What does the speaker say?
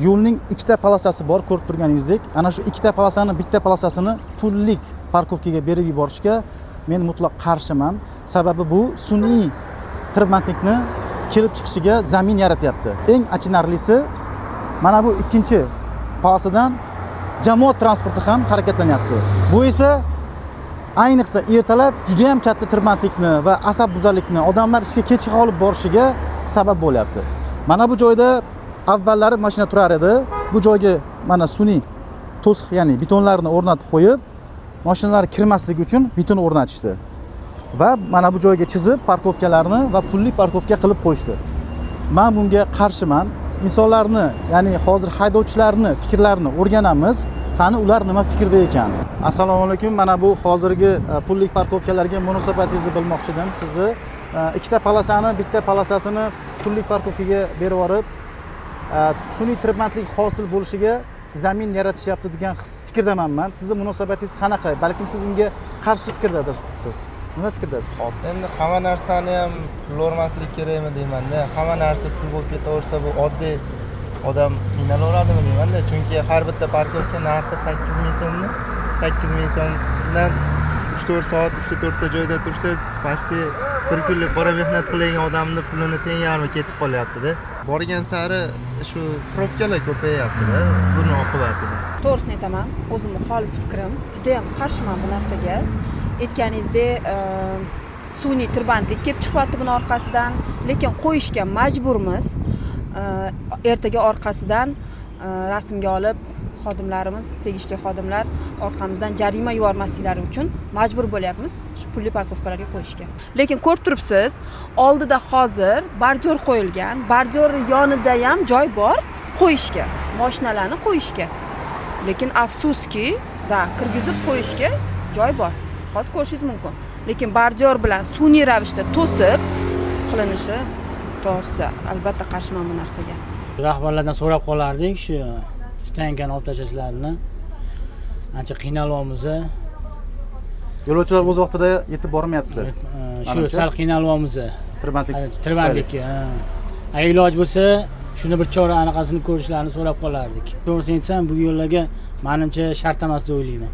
yo'lning ikkita polosasi bor, ko'rib turganingizdek. Ana shu ikkita polosani, bitta polosasini pullik parkovkaga berib yuborishga men mutlaq qarshiman. Sababi bu sun'iy tirbandlikni kelib chiqishiga zamin yaratyapti. Eng achinarlisi, mana bu ikkinchi polosadan jamoat transporti ham harakatlanyapti. Bu esa ayniqsa ertalab juda ham katta tirbandlikni va asab buzarlikni, odamlar ishga kech qolib borishiga sabab bo'lyapti. Mana bu joyda avvallari mashina turar edi. Bu joyga mana sun'iy to'siq, ya'ni betonlarni o'rnatib qo'yib, mashinalar kirmasligi uchun beton o'rnatishdi. Va mana bu joyga chizib parkovkalarni va pulli parkovka qilib qo'yishdi. Men bunga qarshiman. İnsanlarni, ya'ni hozir haydovchilarni fikrlarini o'rganamiz. Qani ular nima fikrda ekan? Assalomu alaykum. Mana bu hozirgi pullik parkovkalarga munosabatingizni bilmoqchi edim. Sizni ikkita polosani, bitta polosasini pullik parkovkaga berib yorib, sun'iy tirbandlik hosil bo'lishiga zamin yaratishyapti degan fikrdaman men. Sizning munosabatingiz qanaqa? Balkim siz bunga qarshi fikrdadirsiz. Nima fikrdasiz? Hop, endi hamma narsani ham pul o'rmaslik kerakmi deyman-da. Hamma narsa pul bo'lib ketaversa, bu oddiy odam qiynalaveradimi deyman-da. Chunki har bitta parkovka narxi 8000 so'mni. 8000 so'mdan 3-4 soat 3-4 ta joyda tursangiz, почти bir kunlik qora mehnat qilgan odamning pulini teng yarmi ketib qolyapti-da. Borgan sari shu probkalar ko'payyapti-da, buni oqibatida. To'g'risini aytaman, o'zimning xolis fikrim, juda ham qarshiman bu narsaga. Aytganingizdek, sun'iy tirbandlik kelib chiqyapti buni orqasidan, lekin qo'yishga majburmiz. Ertaga orqasidan rasmga olib xodimlarimiz, tegishli xodimlar orqamizdan jarima yubormasliklari uchun majbur bo'lyapmiz shu pulli parkovkalarga qo'yishga. Lekin ko'rib turibsiz, oldida hozir bardyor qo'yilgan, bardyor yonida ham joy bor qo'yishga, mashinalarni qo'yishga. Lekin afsuski, kirgizib qo'yishga joy bor. Hozir ko'rishingiz mumkin. Lekin bardyor bilan sun'iy ravishda to'sib qilinishi to'g'risi albatta qarshiman bu narsaga. Rahbarlardan so'rab qolardik shu stankani olib tashlashlarini. Ancha qiynalyapmiz. Yo'lovchilar o'z vaqtida yetib bormayapti. Shu sal qiynalyapmiz. Tirbandlik. Agar iloj bo'lsa, shuni bir chora anaqasini ko'rishlarini so'rab qolardik. To'g'risini aytsam, bu yo'llarga menimcha shart emas deb o'ylayman.